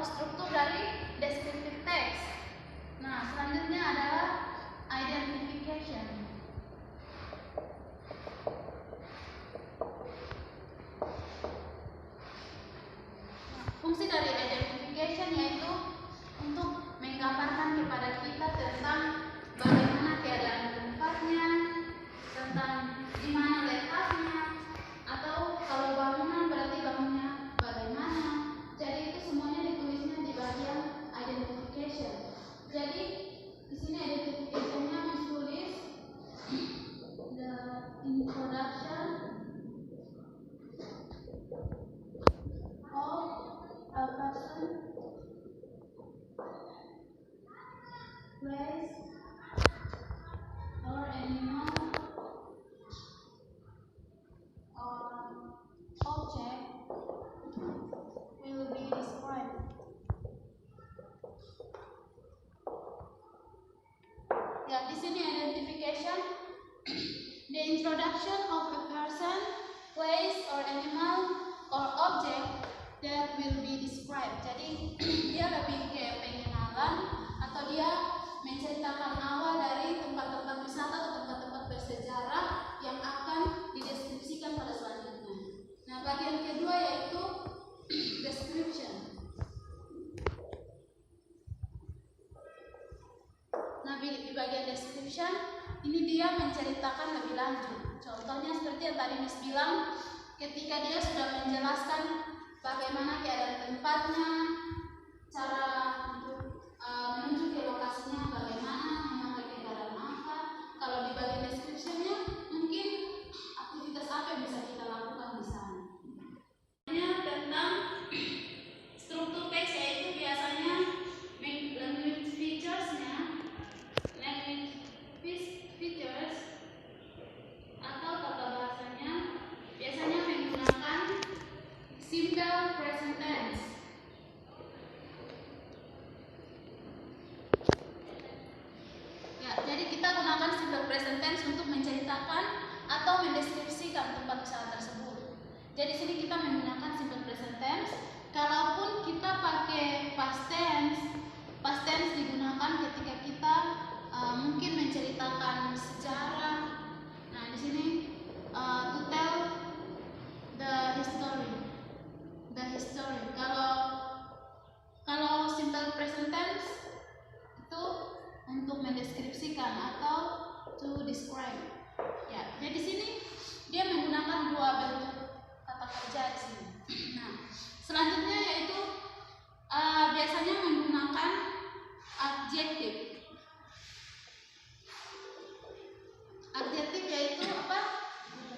struktur dari descriptive text. Nah, selanjutnya adalah identification. Fungsi dari identification yaitu untuk menggambarkan kepada kita tentang bagaimana keadaan tempatnya, tentang di mana letaknya, atau kalau bangunan berarti bangunnya bagaimana. Jadi itu semuanya ditulisnya di bagian identification. Jadi di sini identificationnya ditulis the introduction of a person, place, or animal, or object will be described. Ya, di sini identification, the introduction of a person, place, or animal, or object that will be described. Jadi dia lebih ke pengenalan atau dia menceritakan awal dari tempat-tempat wisata atau tempat-tempat bersejarah yang akan dideskripsikan pada selanjutnya. Nah, bagian kedua yaitu description. Nah, di bagian description ini dia menceritakan lebih lanjut. Contohnya seperti yang tadi Miss bilang, ketika dia sudah menjelaskan bagaimana keadaan tempatnya, cara untuk menuju ke lokasinya bagaimana, memakai kendaraan apa. Kalau di bagian description-nya mungkin aktivitas apa yang bisa kita lakukan di sana. Tentang struktur teks yaitu biasanya language features-nya, atau tata bahasanya biasanya menggunakan simple present tense. Ya, jadi kita gunakan simple present tense untuk menceritakan atau mendeskripsikan tempat wisata tersebut. Jadi sini kita menggunakan simple present tense. Kalaupun kita pakai past tense digunakan ketika kita mungkin menceritakan sejarah. Nah, di sini to tell the history. Kalau simple present tense itu untuk mendeskripsikan atau to describe. Ya, jadi di sini dia menggunakan dua bentuk kata kerja di sini. Nah, selanjutnya yaitu biasanya menggunakan adjective. Adjektif yaitu apa?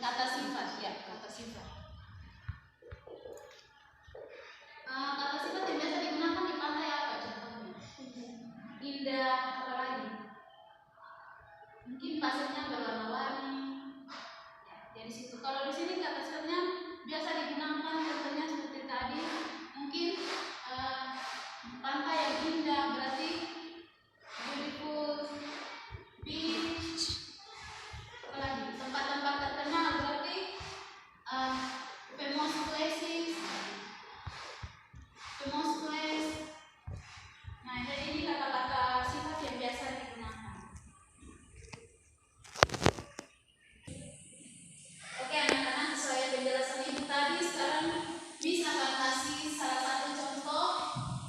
Kata sifat, ya, kata sifat. Kata sifat yang biasa digunakan di pantai apa contohnya? Indah, apa lagi? Mungkin pasirnya berwarna-warni. Ya, dari situ. Kalau di sini kata sifatnya biasa digunakan contohnya seperti tadi, mungkin pantai yang indah berarti beautiful beach. Apalagi tempat-tempat terkenal berarti famous place. Nah, jadi ini kata-kata sifat yang biasa digunakan. Oke, anak-anak, sesuai penjelasan ibu tadi, sekarang bisa akan kasih salah satu contoh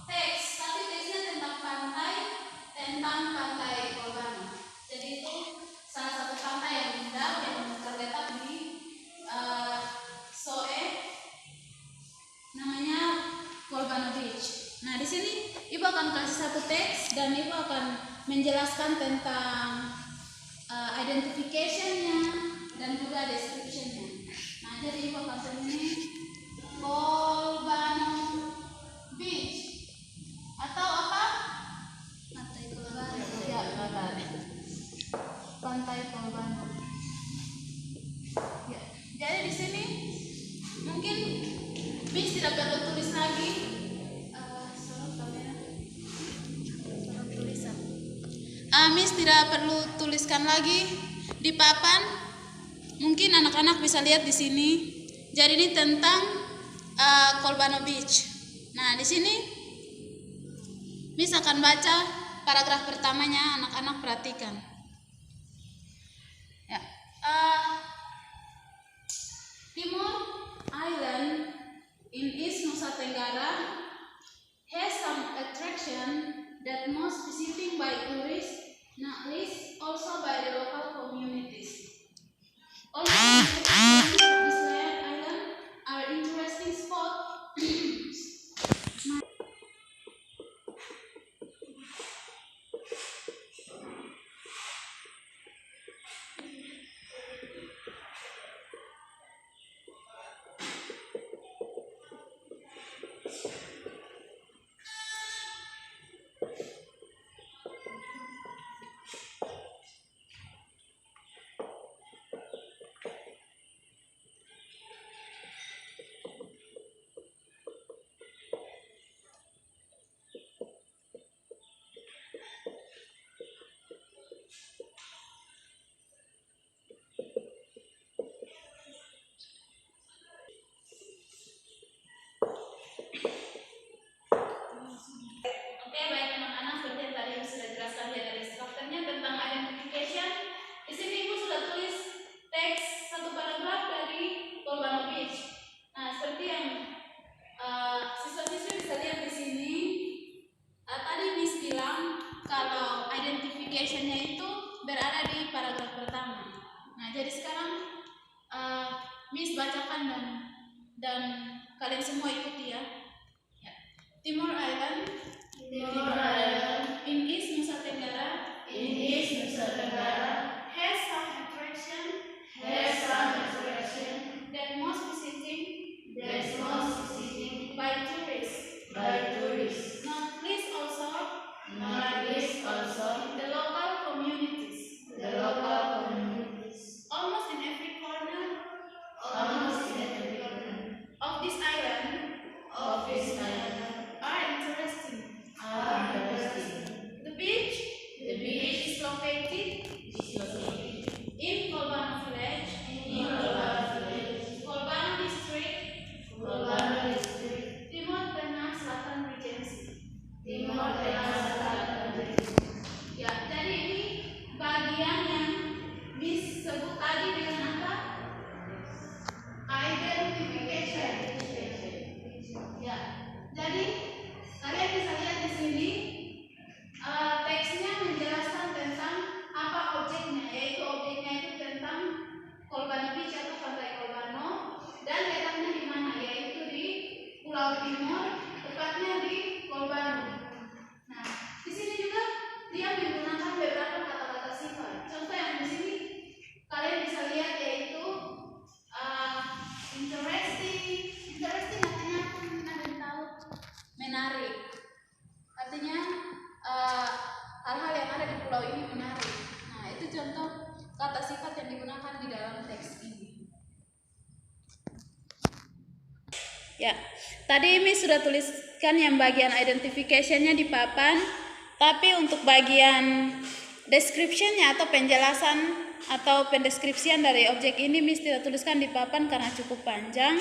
teks, tapi teksnya tentang pantai Kolbano. Jadi itu salah satu pantai yang indah yang terletak di Soe, namanya Kolbano Beach. Nah, di sini ibu akan kasih satu teks dan ibu akan menjelaskan tentang identification-nya dan juga description-nya. Nah, jadi ibu akan tulis Kolbano Beach atau apa? Pantai Kolbano. Ya, Pantai Kolbano. Ya, jadi di sini mungkin Miss tidak perlu tulis lagi. Miss tidak perlu tuliskan lagi di papan. Mungkin anak-anak bisa lihat di sini. Jadi ini tentang Kolbano Beach. Nah, di sini Miss akan baca paragraf pertamanya, anak-anak perhatikan. Ya. Timor Island in East Nusa Tenggara has some attraction that most visiting by tourists, not least also by the local communities. All of this island are interesting spots. Oke, baik anak-anak, seperti yang tadi Ibu sudah jelaskan dari strukturnya tentang identification. Di sini Ibu sudah tulis teks satu paragraf dari Kolbano Beach. Nah, seperti yang siswa-siswi bisa lihat di sini, tadi Miss bilang kalau identification-nya itu berada di paragraf pertama. Nah, jadi sekarang Miss bacakan dan kalian semua ikuti ya. Timor Island in East Nusa Tenggara has some attraction that most visiting by tourists, not least also the local communities. Almost in every corner of this island are interesting. The beach is located in Kolbano Village, Kolbano District, Timor Tengah Selatan Regency. Ya, jadi ini bagian yang disebut tadi dengan apa? Identification. Ya, jadi kalian bisa lihat di sini teksnya menjelaskan tentang apa objeknya, yaitu objeknya itu tentang Kolbano Beach atau Pantai Kolbano, dan letaknya di mana, yaitu di Pulau Timor, tepatnya di Kolbano. Nah, di sini juga dia menggunakan beberapa kata-kata sifat. Contoh yang di sini kalian bisa lihat yaitu interesting artinya ada yang tahu, menarik. Artinya hal-hal yang ada di pulau ini menarik. Nah, itu contoh kata sifat yang digunakan di dalam teks ini. Ya, tadi Miss sudah tuliskan yang bagian identification-nya di papan, tapi untuk bagian description-nya atau penjelasan atau pendeskripsian dari objek ini Miss tidak tuliskan di papan karena cukup panjang.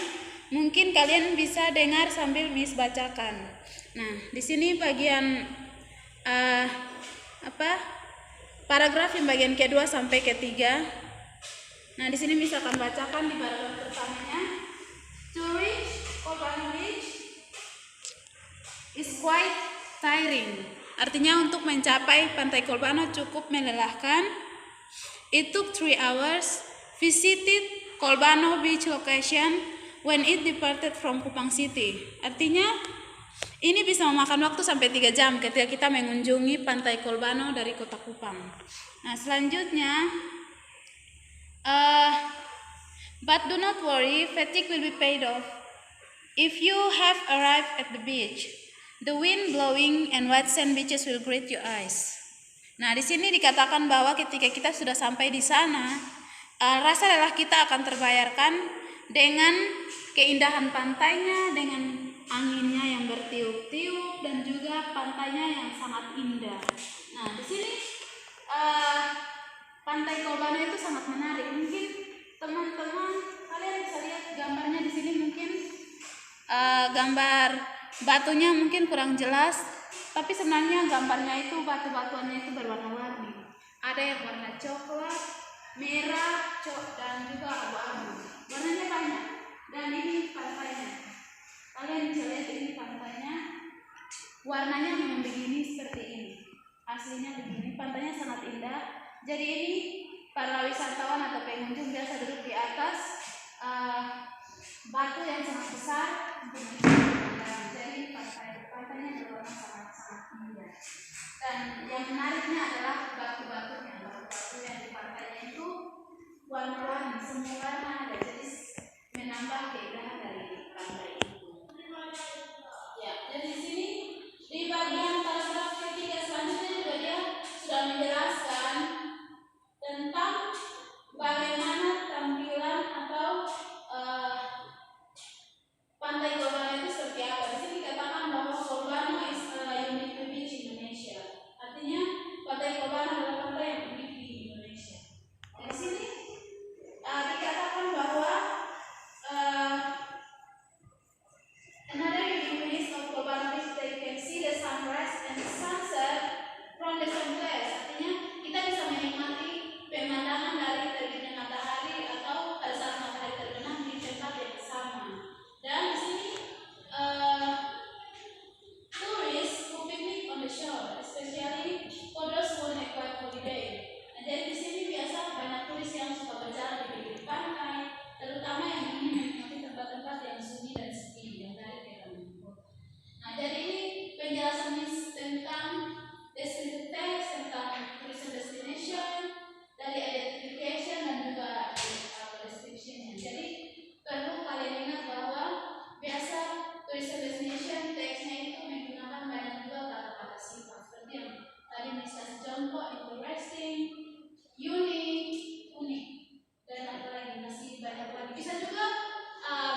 Mungkin kalian bisa dengar sambil Miss bacakan. Nah, di sini bagian paragraf yang bagian kedua sampai ketiga. Nah, di sini Miss akan bacakan di paragraf pertamanya. To reach Kolbano Beach is quite tiring. Artinya untuk mencapai Pantai Kolbano cukup melelahkan. It took 3 hours. Visited Kolbano Beach location when it departed from Kupang City. Artinya ini bisa memakan waktu sampai 3 jam ketika kita mengunjungi Pantai Kolbano dari kota Kupang. Nah, selanjutnya but do not worry, fatigue will be paid off. If you have arrived at the beach, the wind blowing and white sand beaches will greet your eyes. Nah, di sini dikatakan bahwa ketika kita sudah sampai di sana, rasa lelah kita akan terbayarkan dengan keindahan pantainya, dengan anginnya yang bertiup-tiup, dan juga pantainya yang sangat indah. Nah, di sini Pantai Kolbano itu sangat menarik. Mungkin teman-teman kalian bisa lihat gambarnya di sini, mungkin gambar batunya mungkin kurang jelas, Tapi sebenarnya gambarnya itu batu-batuannya itu berwarna-warni. Ada yang warna coklat, merah, dan juga abu-abu. Warnanya banyak. Dan ini pantainya. Kalian bisa lihat ini pantainya. Warnanya memang begini seperti ini. Aslinya begini. Pantainya sangat indah. Jadi ini para wisatawan atau pengunjung biasa duduk di atas batu yang sangat besar untuk memandang. Jadi pantainya berwarna sangat indah. Dan yang menariknya adalah batu-batunya. Batu-batu yang di pantainya itu warna-warni, semua warna ada. Jadi menambah keindahan dari pantai itu. Ya, dan di sini di bagian paragraf ketiga selanjutnya juga dia sudah menjelaskan tentang bagaimana tampilan atau pantai Golbano itu seperti apa. Di sini dikatakan bahwa Golbano is a unique beach in Indonesia. Artinya pantai Golbano adalah pantai yang unik di Indonesia. Dan di sini dikatakan bahwa another unique of Golbano beach that you can see the sunrise and the sunset from the same place. Artinya kita bisa menikmati pemandangan dari terbitnya matahari atau pada saat matahari terbenam di tempat yang sama. Dan di sini tourists who picnic on the shore, especially for those who on a quiet holiday. Nah, jadi di sini biasa banyak turis yang suka berjalan di pinggir pantai, terutama yang ingin menikmati tempat-tempat yang sunyi dan sepi yang dari Pernambuco. Nah, jadi ini penjelasannya tentang descriptive text, tentang tourism destination, dari identification dan juga description-nya. Jadi perlu kalian ingat bahwa biasa tourism destination text-nya itu menggunakan banyak juga kata-kata sifat seperti yang tadi misalnya contoh interesting, unik, dan apa lagi masih banyak lagi. Bisa juga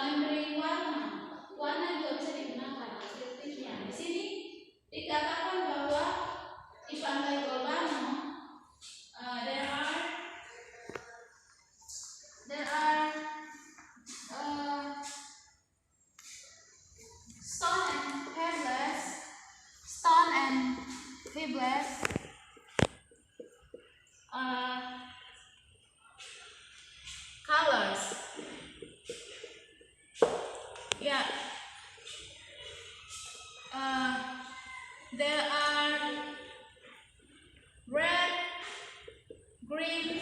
memberi warna juga bisa digunakan deskriptifnya. Di sini dikatakan bahwa di pantai Golbano there are stone and pebbles colors. Yeah. There are red, green,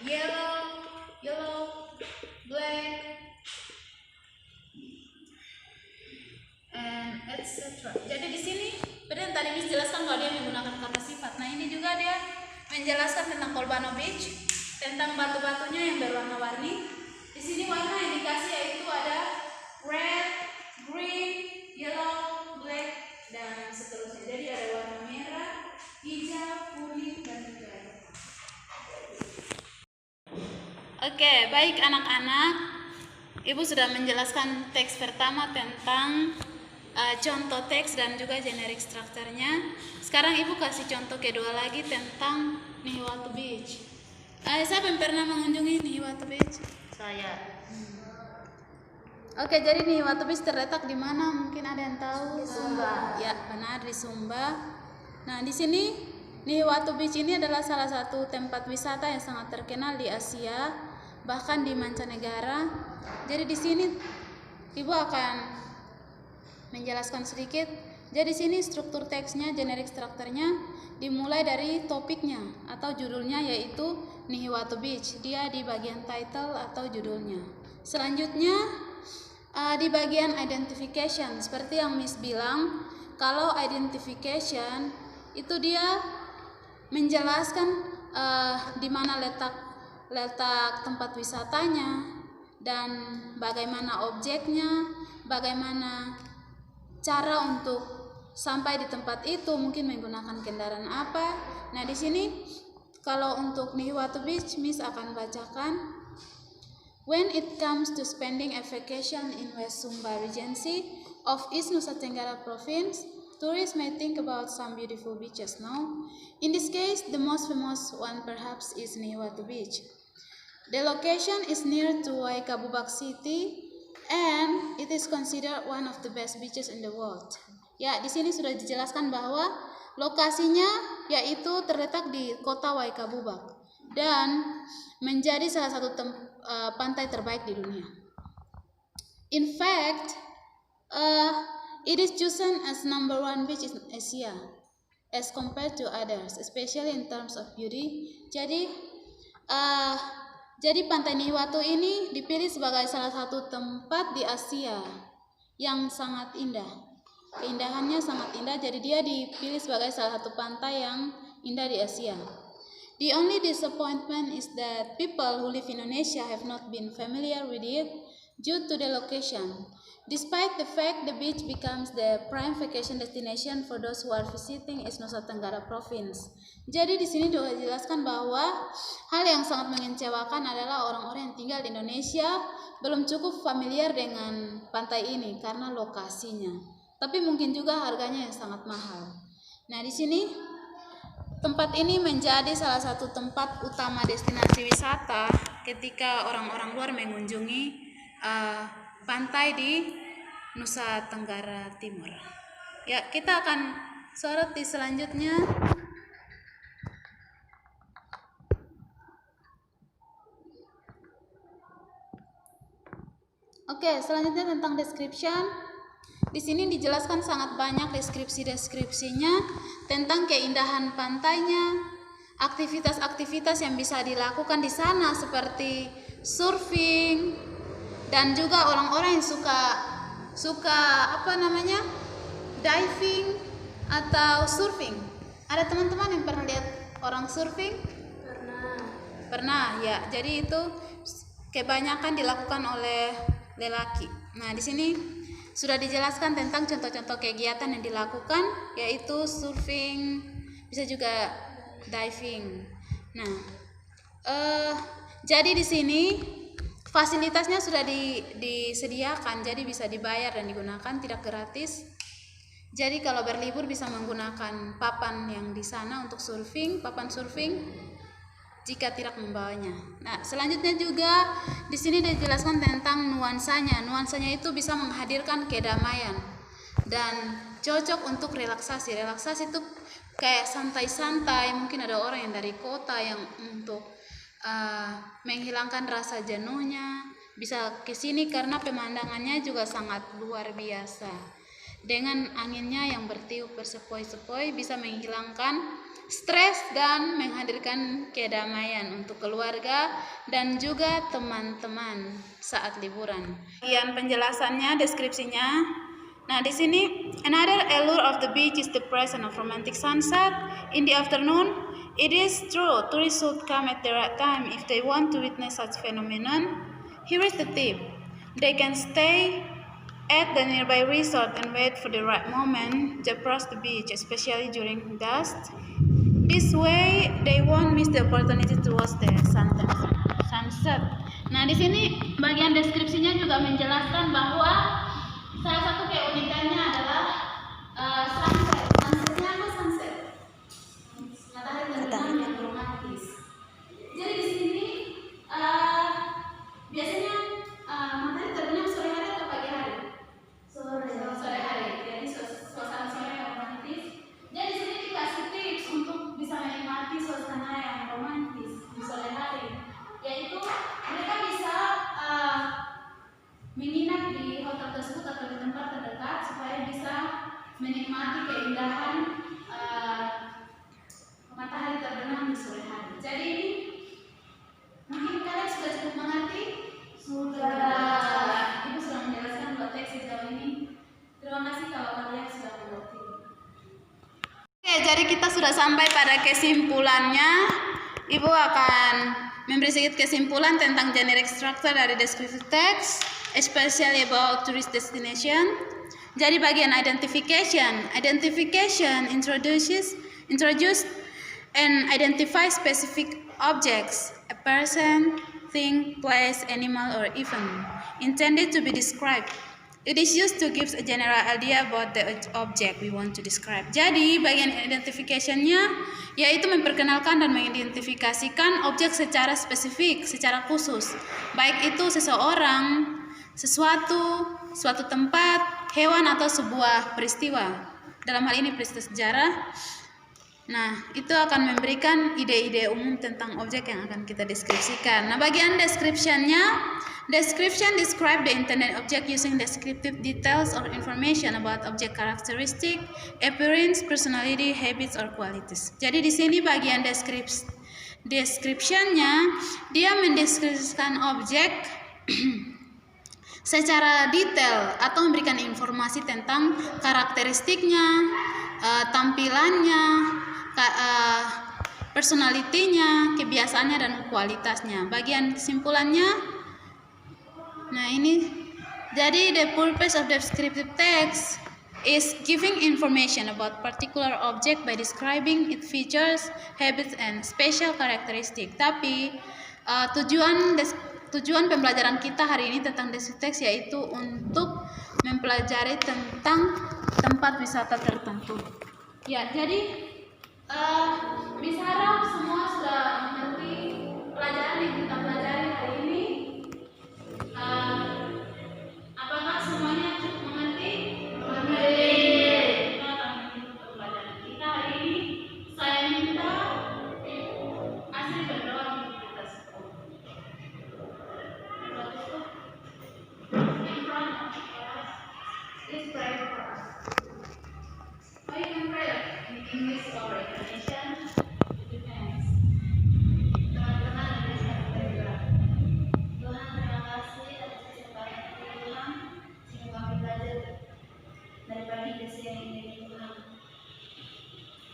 yellow, black, and etc. Jadi di sini benar tadi Miss jelaskan bahwa dia menggunakan kata sifat. Nah, ini juga dia menjelaskan tentang Golbano Beach, tentang batu-batunya yang berwarna-warni. Di sini warna yang dikasih yaitu ada red, green, yellow, black, dan seterusnya. Jadi ada warna merah, hijau, kuning, dan juga. Oke, baik anak-anak. Ibu sudah menjelaskan teks pertama tentang contoh teks dan juga generik strukturnya. Sekarang Ibu kasih contoh kedua lagi tentang Nihiwatu Beach. Siapa yang pernah mengunjungi Nihiwatu Beach? Saya. Oke, jadi Nihiwatu Beach terletak di mana? Mungkin ada yang tahu? Di Sumba. Ya, benar, di Sumba. Nah, di sini Nihiwatu Beach ini adalah salah satu tempat wisata yang sangat terkenal di Asia, bahkan di mancanegara. Jadi di sini Ibu akan menjelaskan sedikit. Jadi di sini struktur teksnya, generik strukturnya dimulai dari topiknya atau judulnya yaitu Nihiwatu Beach. Dia di bagian title atau judulnya. Selanjutnya di bagian identification, seperti yang Miss bilang, kalau identification itu dia menjelaskan di mana letak tempat wisatanya dan bagaimana objeknya, bagaimana cara untuk sampai di tempat itu, mungkin menggunakan kendaraan apa. Nah, di sini kalau untuk Nihiwatu Beach, Miss akan bacakan. When it comes to spending a vacation in West Sumba Regency of East Nusa Tenggara Province, tourists may think about some beautiful beaches, no? In this case, the most famous one perhaps is Nihiwatu Beach. The location is near to Waikabubak City and it is considered one of the best beaches in the world. Ya, di sini sudah dijelaskan bahwa lokasinya yaitu terletak di kota Waikabubak dan menjadi salah satu pantai terbaik di dunia. In fact, it is chosen as number 1 beach in Asia as compared to others, especially in terms of beauty. Jadi Pantai Niwatu ini dipilih sebagai salah satu tempat di Asia yang sangat indah. Keindahannya sangat indah, jadi dia dipilih sebagai salah satu pantai yang indah di Asia. The only disappointment is that people who live in Indonesia have not been familiar with it due to the location. Despite the fact the beach becomes the prime vacation destination for those who are visiting East Nusa Tenggara Province. Jadi di sini juga dijelaskan bahwa hal yang sangat mengecewakan adalah orang-orang yang tinggal di Indonesia belum cukup familiar dengan pantai ini karena lokasinya. Tapi mungkin juga harganya yang sangat mahal. Nah, di sini tempat ini menjadi salah satu tempat utama destinasi wisata ketika orang-orang luar mengunjungi pantai di Nusa Tenggara Timur. Ya, kita akan sorot di selanjutnya. Oke, selanjutnya tentang description. Di sini dijelaskan sangat banyak deskripsi-deskripsinya tentang keindahan pantainya, aktivitas-aktivitas yang bisa dilakukan di sana seperti surfing, dan juga orang-orang yang suka diving atau surfing. Ada teman-teman yang pernah lihat orang surfing? Pernah ya. Jadi itu kebanyakan dilakukan oleh lelaki. Nah, di sini sudah dijelaskan tentang contoh-contoh kegiatan yang dilakukan, yaitu surfing, bisa juga diving. Nah, jadi di sini fasilitasnya sudah disediakan, jadi bisa dibayar dan digunakan, tidak gratis. Jadi kalau berlibur bisa menggunakan papan yang di sana untuk surfing, papan surfing, jika tidak membawanya. Nah, selanjutnya juga di sini dijelaskan tentang nuansanya. Nuansanya itu bisa menghadirkan kedamaian dan cocok untuk relaksasi. Relaksasi itu kayak santai-santai. Mungkin ada orang yang dari kota yang untuk menghilangkan rasa jenuhnya bisa ke sini karena pemandangannya juga sangat luar biasa. Dengan anginnya yang bertiup bersepoi-sepoi bisa menghilangkan stres dan menghadirkan kedamaian untuk keluarga dan juga teman-teman saat liburan. Bagian penjelasannya, deskripsinya. Nah, di sini another allure of the beach is the presence of romantic sunset in the afternoon. It is true, tourists should come at the right time if they want to witness such phenomenon. Here is the tip: they can stay at the nearby resort and wait for the right moment to approach the beach, especially during dusk. This way, they won't miss the opportunity to watch the sunset. Nah, di sini bagian deskripsinya juga menjelaskan bahwa salah satu keunikannya adalah sunset. Sunsetnya apa sunset? Matahari terbenam yang romantis. Jadi di sini biasanya matahari terbenam sore hari atau pagi hari? Sore hari. Jadi suasana sore yang romantis. Jadi di sini dikasih tips untuk bisa menikmati suasana yang romantis di sore hari, yaitu mereka bisa menginap di hotel tersebut atau di tempat terdekat supaya bisa menikmati keindahan matahari terbenam di sore hari. Jadi mungkin kalian sudah cukup mengerti? Sudah. Ibu sudah menjelaskan buat teks sejauh ini. Terima kasih kalau kalian sudah mengerti. Oke, jadi kita sudah sampai pada kesimpulannya. Ibu akan memberi sedikit kesimpulan tentang generic structure dari descriptive text, especially about tourist destination. Jadi bagian identification introduce and identify specific objects, a person, thing, place, animal, or event intended to be described. It is used to give a general idea about the object we want to describe. Jadi bagian identification-nya yaitu memperkenalkan dan mengidentifikasikan objek secara spesifik, secara khusus. Baik itu seseorang, sesuatu, suatu tempat, hewan atau sebuah peristiwa. Dalam hal ini peristiwa sejarah. Nah, itu akan memberikan ide-ide umum tentang objek yang akan kita deskripsikan. Nah, bagian description-nya, description describe the internet object using descriptive details or information about object characteristic, appearance, personality, habits, or qualities. Jadi di sini bagian description-nya, dia mendeskripsikan objek secara detail atau memberikan informasi tentang karakteristiknya, tampilannya, personalitinya, kebiasaannya, dan kualitasnya. Bagian kesimpulannya, nah ini, jadi the purpose of descriptive text is giving information about particular object by describing its features, habits, and special characteristic. Tapi tujuan pembelajaran kita hari ini tentang descriptive text yaitu untuk mempelajari tentang tempat wisata tertentu. Ya, jadi bisa harap semua sudah mengerti pelajaran yang kita pelajari hari ini. Apakah semuanya cukup mengerti? Mengerti. Kita akan menutup pelajaran kita hari ini. Saya minta Asri berdoa untuk kita semua. In front of us, please pray for us. Oh, you can pray in English or Indonesian. It depends. Teman-teman Indonesia kita juga. Tuhan, terima kasih atas kesempatan ini, Tuhan. Sehingga kami belajar dari pagi ke siang ini, Tuhan.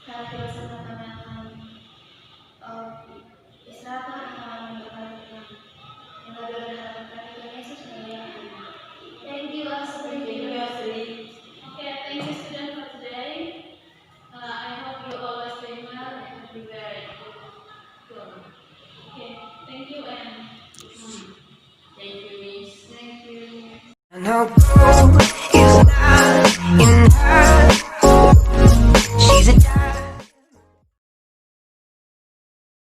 Kami bersama kami akan istirahat Tuhan akan berkati Tuhan. Yang lebih berharap kami Tuhan Yesus memuliakan. Thank you, Asri. Okay, thank you, student, for today. I hope you always stay well and be very good. Okay, thank you and thank you, Miss. Thank you.